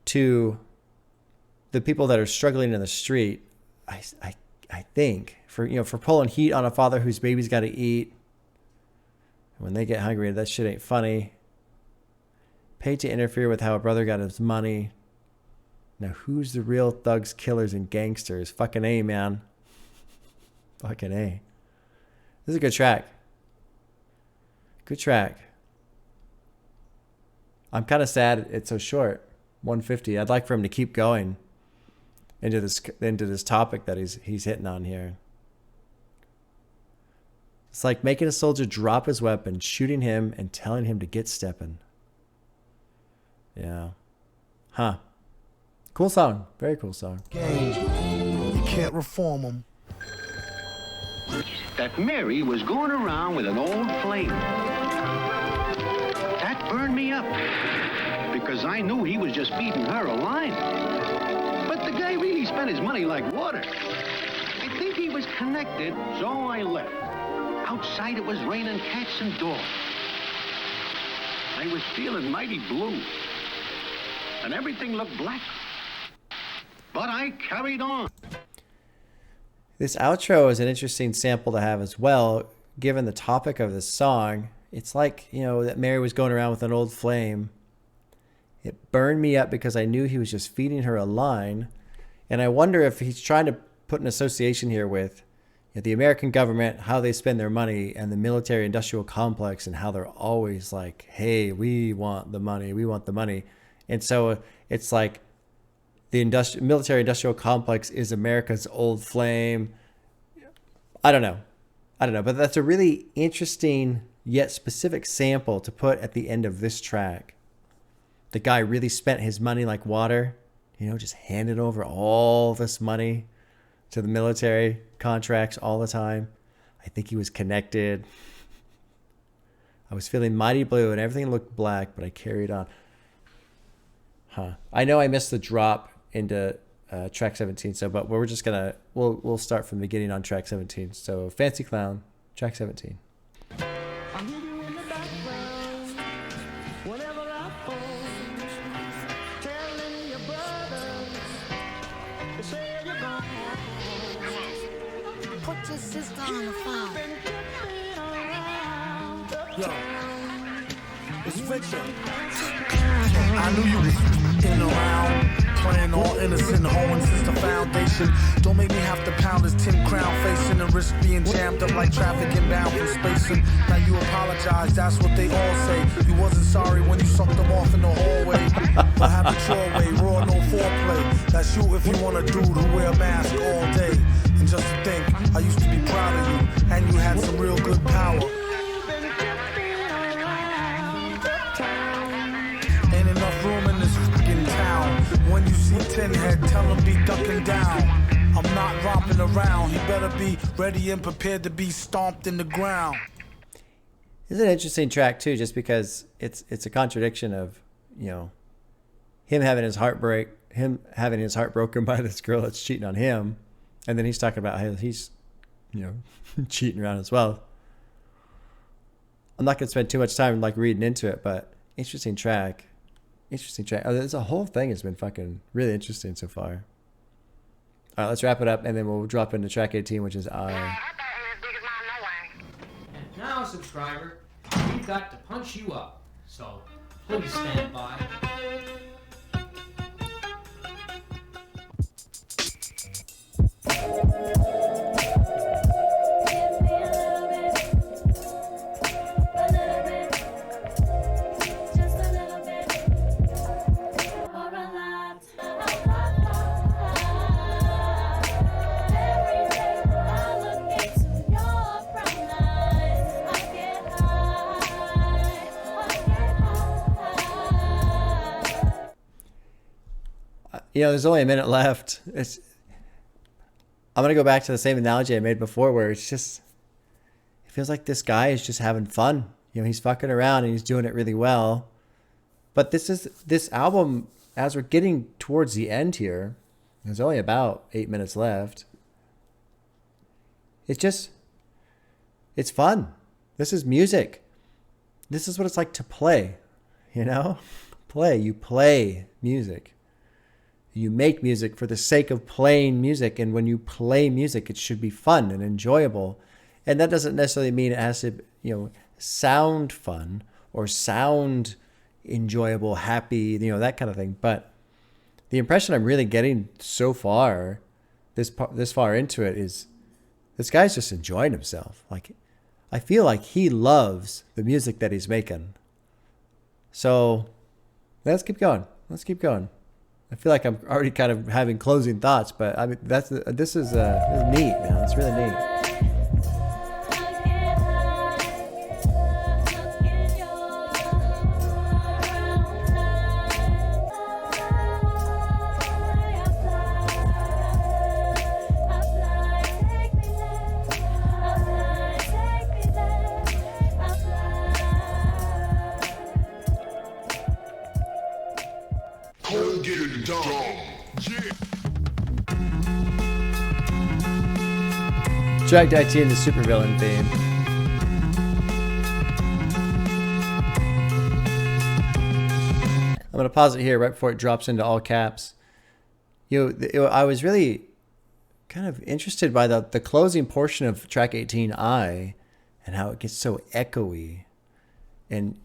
to the people that are struggling in the street. I think for pulling heat on a father whose baby's got to eat. When they get hungry, that shit ain't funny. Paid to interfere with how a brother got his money. Now who's the real thugs, killers, and gangsters? Fucking A, man. Fucking A. This is a good track. Good track. I'm kind of sad it's so short. 150. I'd like for him to keep going into this topic that he's hitting on here. It's like making a soldier drop his weapon, shooting him, and telling him to get stepping. Yeah. Huh. Cool song. Very cool song.
You can't reform them.
That Mary was going around with an old flame. That burned me up. because I knew he was just feeding her a line. But the guy really spent his money like water. I think he was connected, so I left. Outside it was raining cats and dogs. I was feeling mighty blue. And everything looked black. But I carried on.
This outro is an interesting sample to have as well, given the topic of this song. It's like, you know, that Mary was going around with an old flame. It burned me up because I knew he was just feeding her a line. And I wonder if he's trying to put an association here with, you know, the American government, how they spend their money, and the military industrial complex, and how they're always like, hey, we want the money, we want the money. And so it's like the military industrial complex is America's old flame. I don't know, but that's a really interesting yet specific sample to put at the end of this track. The guy really spent his money like water, you know, just handed over all this money to the military contracts all the time. I think he was connected. I was feeling mighty blue and everything looked black, but I carried on. I know I missed the drop into track 17, but we're just gonna we'll start from the beginning on track 17. So Fancy Clown, track 17.
Yo, it's fiction. I knew you was in around, playing all innocent, hoeing since the foundation. Don't make me have to pound this 10 crown facing and risk being jammed up like traffic inbound from spacing. Now you apologize, that's what they all say. You wasn't sorry when you sucked them off in the hallway. I have it your way, raw, no foreplay. That's you if you want a dude who wear a mask all day. And just to think, I used to be proud of you, and you had some real good power. Ain't enough room in this fucking town. When you see Tin Head, tell him be ducking down. I'm not romping around. He better be ready and prepared to be stomped in the ground.
This is an interesting track too, just because it's a contradiction of, you know, him having his heart broken by this girl that's cheating on him, and then he's talking about how he's, you know, cheating around as well. I'm not gonna spend too much time like reading into it, but interesting track. Oh, there's a whole thing has been fucking really interesting so far. All right, let's wrap it up, and then we'll drop into track 18, which is I.
And now, subscriber, we've got to punch you up. So please stand by.
You know, there's only a minute left. I'm going to go back to the same analogy I made before, where it's just, it feels like this guy is just having fun. You know, he's fucking around and he's doing it really well. But this album, as we're getting towards the end here, there's only about 8 minutes left. It's fun. This is music. This is what it's like to play, you know? You play music. You make music for the sake of playing music, and when you play music, it should be fun and enjoyable. And that doesn't necessarily mean it has to, you know, sound fun or sound enjoyable, happy, you know, that kind of thing. But the impression I'm really getting so far, this far into it, is this guy's just enjoying himself. Like, I feel like he loves the music that he's making. So let's keep going. I feel like I'm already kind of having closing thoughts, but I mean, this is neat, man. It's really neat. Track 19, the supervillain theme. I'm going to pause it here right before it drops into all caps. I was really kind of interested by the closing portion of track 18, I, and how it gets so echoey. And,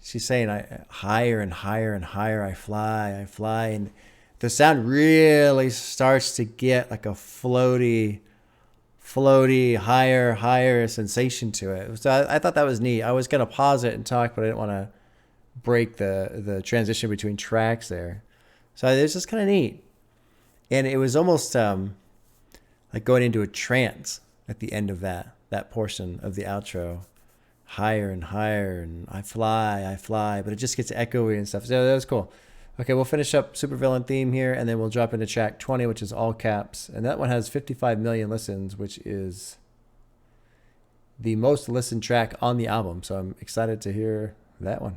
she's saying, higher and higher and higher I fly. And the sound really starts to get like a floaty, higher sensation to it. So I thought that was neat. I was going to pause it and talk, but I didn't want to break the transition between tracks there. So it was just kind of neat. And it was almost like going into a trance at the end of that portion of the outro. Higher and higher, and I fly, but it just gets echoey and stuff. So that was cool. Okay, we'll finish up supervillain theme here, and then we'll drop into track 20, which is all caps. And that one has 55 million listens, which is the most listened track on the album. So I'm excited to hear that one.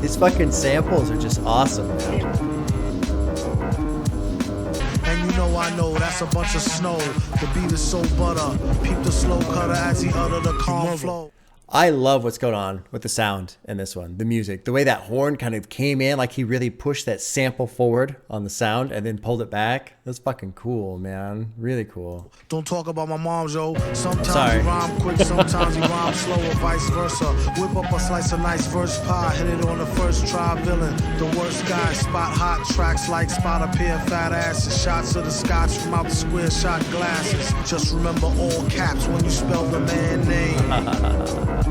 These fucking samples are just awesome, man.
And I know that's a bunch of snow. The beat is so butter. Peep the slow cutter as he utter the calm flow.
I love what's going on with the sound in this one, the music. The way that horn kind of came in, like he really pushed that sample forward on the sound and then pulled it back. That's fucking cool, man. Really cool.
Don't talk about my mom, Joe. Sometimes you rhyme quick, sometimes you rhyme slow, or vice versa. Whip up a slice of nice verse pie, hit it on the first try, villain. The worst guy, spot hot tracks like spot a pair of fat asses. Shots of the scotch from out the square shot glasses. Just remember all caps when you spell the man name.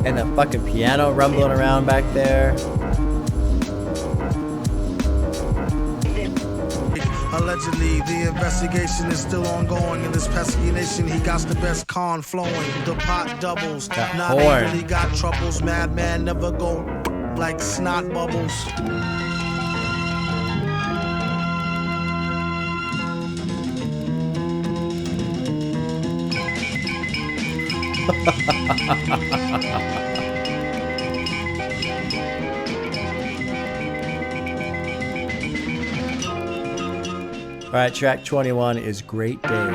And the fucking piano rumbling around back there.
Allegedly, the investigation is still ongoing. In this pesky nation, he got the best con flowing. The pot doubles. Not really got troubles. Madman never go like snot bubbles.
All right, track 21 is Great Day.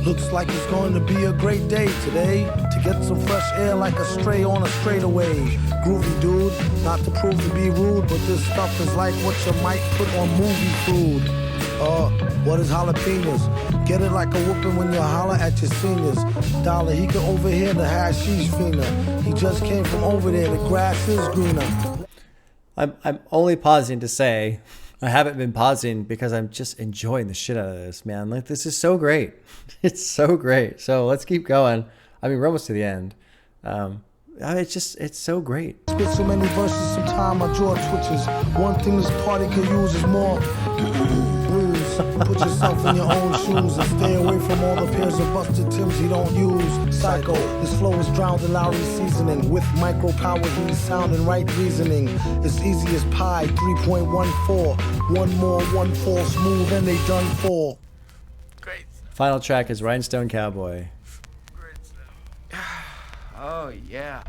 Looks like it's going to be a great day today. To get some fresh air like a stray on a straightaway. Groovy dude, not to prove to be rude, but this stuff is like what you might put on movie food. What is jalapenos? Get it like a whooping when you holler at your seniors. Dollar, he can overhear the hashish fiender. He just came from over there, the grass is greener.
I'm only pausing to say, I haven't been pausing because I'm just enjoying the shit out of this, man. Like, this is so great. It's so great. So let's keep going. I mean, we're almost to the end. It's so great.
Spit so many verses, sometimes my jaw twitches. One thing this party could use is more blues. Put yourself in your own shoes and stay away from all the pairs of busted Timbs he don't use. Psycho, this flow is drowned in Lowry seasoning. With micro power, he's sound and right reasoning. It's easy as pie, 3.14. One more, one fall smooth, and they done for.
Great. Final track is Rhinestone Cowboy.
Oh, yeah.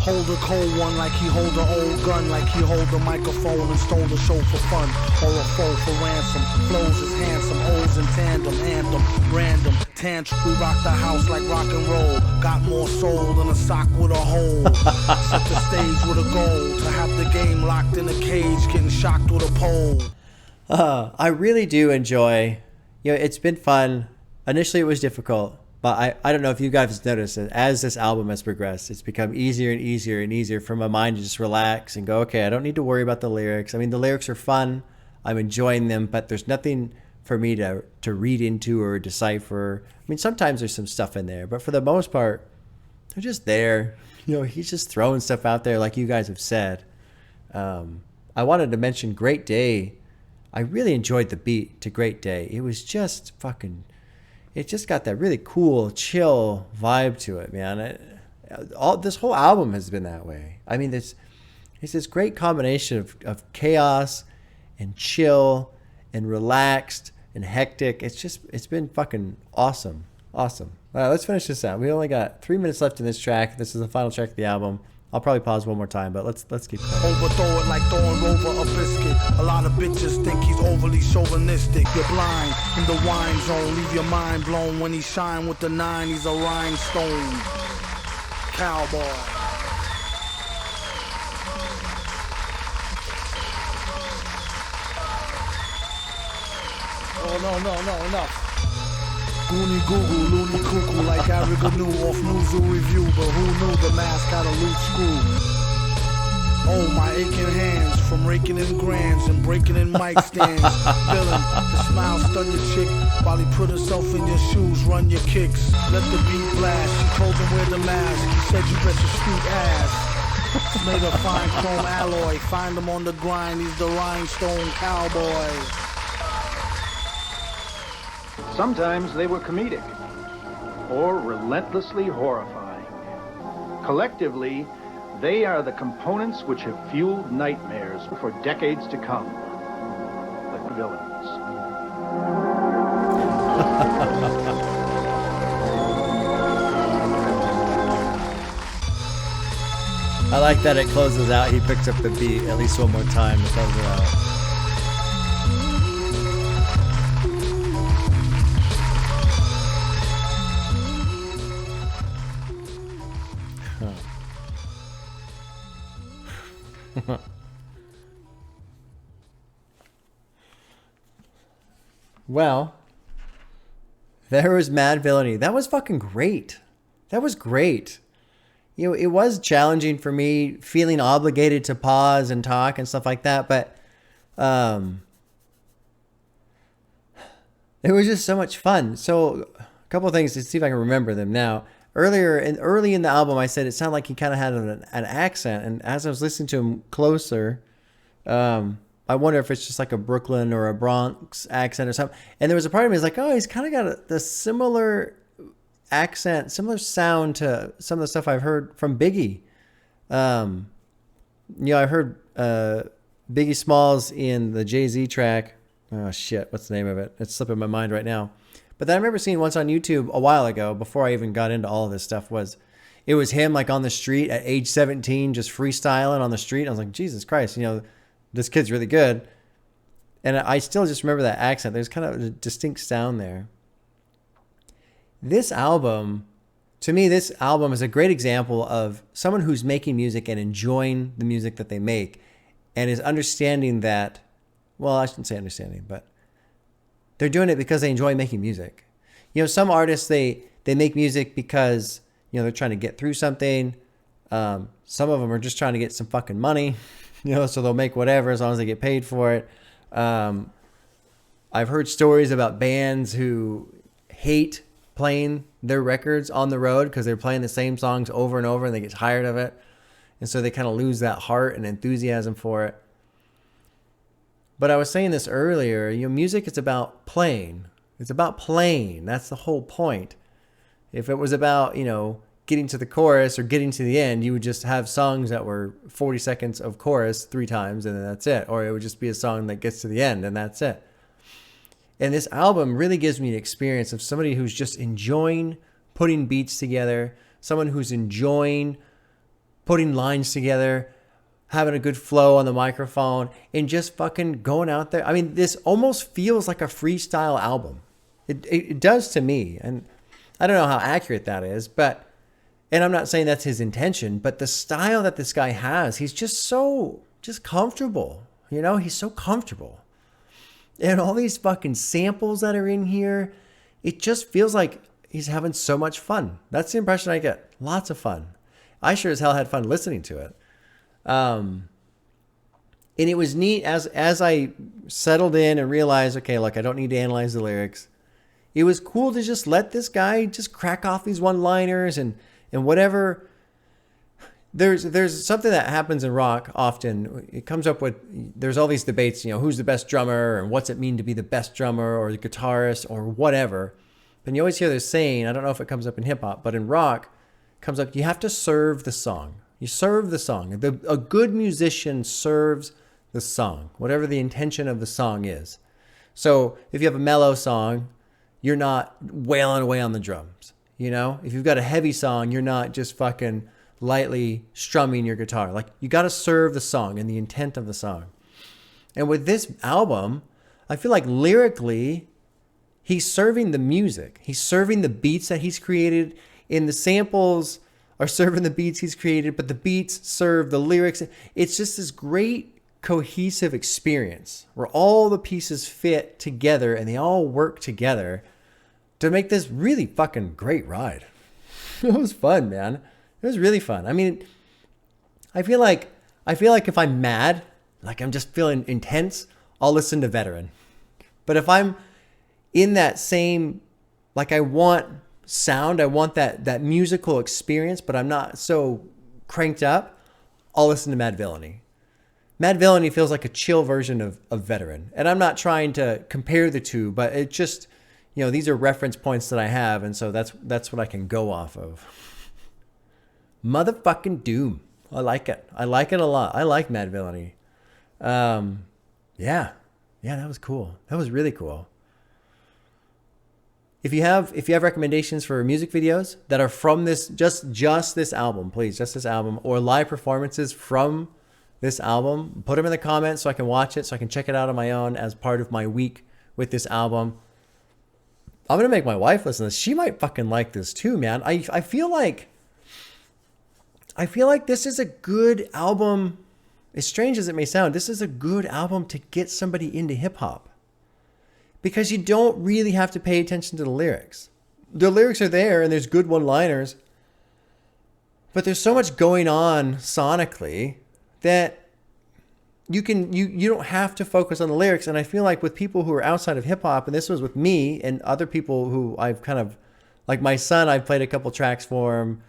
Hold a cold one like he hold an old gun, like he hold the microphone and stole the show for fun. Or a foe for ransom. Flows is handsome, O's in tandem, anthem, random. Tantrum, we rock the house like rock and roll. Got more soul than a sock with a hole. Set the stage with a goal. To have the game locked in a cage, getting shocked with a pole.
I really do enjoy, it's been fun. Initially it was difficult, But I don't know if you guys have noticed that as this album has progressed, it's become easier and easier and easier for my mind to just relax and go, okay, I don't need to worry about the lyrics. I mean, the lyrics are fun. I'm enjoying them, but there's nothing for me to read into or decipher. I mean, sometimes there's some stuff in there, but for the most part, they're just there. You know, he's just throwing stuff out there like you guys have said. I wanted to mention Great Day. I really enjoyed the beat to Great Day. It was just fucking... It just got that really cool, chill vibe to it, man. This whole album has been that way. I mean, it's this great combination of chaos and chill and relaxed and hectic. It's been fucking awesome. Awesome. All right, let's finish this out. We only got 3 minutes left in this track. This is the final track of the album. I'll probably pause one more time, but let's keep going.
Overthrow it like throwing over a biscuit. A lot of bitches think he's overly chauvinistic. You're blind in the wine zone. Leave your mind blown when he shine with the 9. He's a rhinestone cowboy. Oh, no, enough. Goonie Google, loony cuckoo, like Ariga knew off Newzoo Review, but who knew the mask had a loose screw? Oh, my aching hands from raking in grands and breaking in mic stands. Villain, the smile stun your chick while he put himself in your shoes, run your kicks. Let the beat blast. She told him wear the mask. He said you bet your street ass. It's made of fine chrome alloy. Find him on the grind. He's the Rhinestone Cowboy.
Sometimes they were comedic or relentlessly horrifying. Collectively, they are the components which have fueled nightmares for decades to come. The Villains.
I like that it closes out. He picks up the beat at least one more time to close it out. Well, there was Madvillainy. That was fucking great. That was great. You know, it was challenging for me, feeling obligated to pause and talk and stuff like that, but it was just so much fun. So, a couple of things to see if I can remember them now. Early in the album, I said it sounded like he kind of had an accent, and as I was listening to him closer, I wonder if it's just like a Brooklyn or a Bronx accent or something. And there was a part of me that's like, oh, he's kind of got the similar accent, similar sound to some of the stuff I've heard from Biggie. You know, I heard Biggie Smalls in the Jay-Z track. Oh shit, what's the name of it? It's slipping my mind right now. But then I remember seeing once on YouTube a while ago, before I even got into all of this stuff, it was him like on the street at age 17, just freestyling on the street. I was like, Jesus Christ, you know, this kid's really good. And I still just remember that accent. There's kind of a distinct sound there. This album, to me, this album is a great example of someone who's making music and enjoying the music that they make and is understanding that, well, I shouldn't say understanding, but they're doing it because they enjoy making music. You know, some artists, they make music because, you know, they're trying to get through something. Some of them are just trying to get some fucking money, you know, so they'll make whatever as long as they get paid for it. I've heard stories about bands who hate playing their records on the road because they're playing the same songs over and over and they get tired of it. And so they kind of lose that heart and enthusiasm for it. But I was saying this earlier, you know, music is about playing. It's about playing. That's the whole point. If it was about, you know, getting to the chorus or getting to the end, you would just have songs that were 40 seconds of chorus 3 times and then that's it. Or it would just be a song that gets to the end and that's it. And this album really gives me an experience of somebody who's just enjoying putting beats together, someone who's enjoying putting lines together, having a good flow on the microphone, and just fucking going out there. I mean, this almost feels like a freestyle album. It does to me. And I don't know how accurate that is, but, and I'm not saying that's his intention, but the style that this guy has, he's just comfortable. You know, he's so comfortable. And all these fucking samples that are in here, it just feels like he's having so much fun. That's the impression I get. Lots of fun. I sure as hell had fun listening to it. And it was neat as I settled in and realized, okay, look, I don't need to analyze the lyrics. It was cool to just let this guy just crack off these one-liners and whatever. There's something that happens in rock often. It comes up with, there's all these debates, who's the best drummer and what's it mean to be the best drummer or the guitarist or whatever. And you always hear this saying, I don't know if it comes up in hip hop, but in rock, it comes up, you have to serve the song. You serve the song. A good musician serves the song, whatever the intention of the song is. So if you have a mellow song, you're not wailing away on the drums. If you've got a heavy song, you're not just fucking lightly strumming your guitar. Like, you got to serve the song and the intent of the song. And with this album, I feel like lyrically, he's serving the music. He's serving the beats that he's created, and the samples are serving the beats he's created, but the beats serve the lyrics. It's just this great cohesive experience where all the pieces fit together and they all work together to make this really fucking great ride. It was fun, man. It was really fun. I mean, I feel like if I'm mad, like I'm just feeling intense, I'll listen to Veteran. But if I'm in that same, like, I want sound, I want that musical experience, but I'm not so cranked up, I'll listen to Madvillainy. Madvillainy feels like a chill version of Veteran. And I'm not trying to compare the two, but it just, these are reference points that I have, and so that's what I can go off of. Motherfucking Doom. I like it. I like it a lot. I like Madvillainy. Yeah, that was cool. That was really cool. If you have recommendations for music videos that are from this, just this album, please, just this album, or live performances from this album, put them in the comments so I can watch it, so I can check it out on my own as part of my week with this album. I'm going to make my wife listen to this. She might fucking like this too, man. I feel like this is a good album. As strange as it may sound, this is a good album to get somebody into hip hop. Because you don't really have to pay attention to the lyrics. The lyrics are there and there's good one-liners. But there's so much going on sonically that you don't have to focus on the lyrics. And I feel like with people who are outside of hip hop, and this was with me and other people who I've kind of, like my son, I've played a couple tracks for him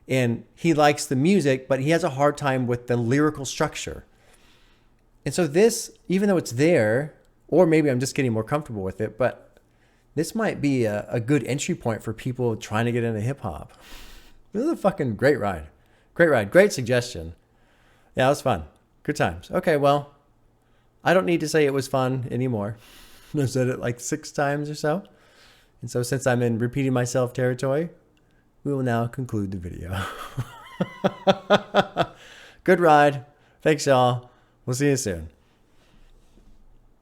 and he likes the music, but he has a hard time with the lyrical structure. And so this, even though it's there, or maybe I'm just getting more comfortable with it, but this might be a good entry point for people trying to get into hip hop. This is a fucking great ride. Great ride. Great suggestion. Yeah, it was fun. Good times. Okay, well, I don't need to say it was fun anymore. I said it like 6 times or so. And so since I'm in repeating myself territory, we will now conclude the video. Good ride. Thanks, y'all. We'll see you soon.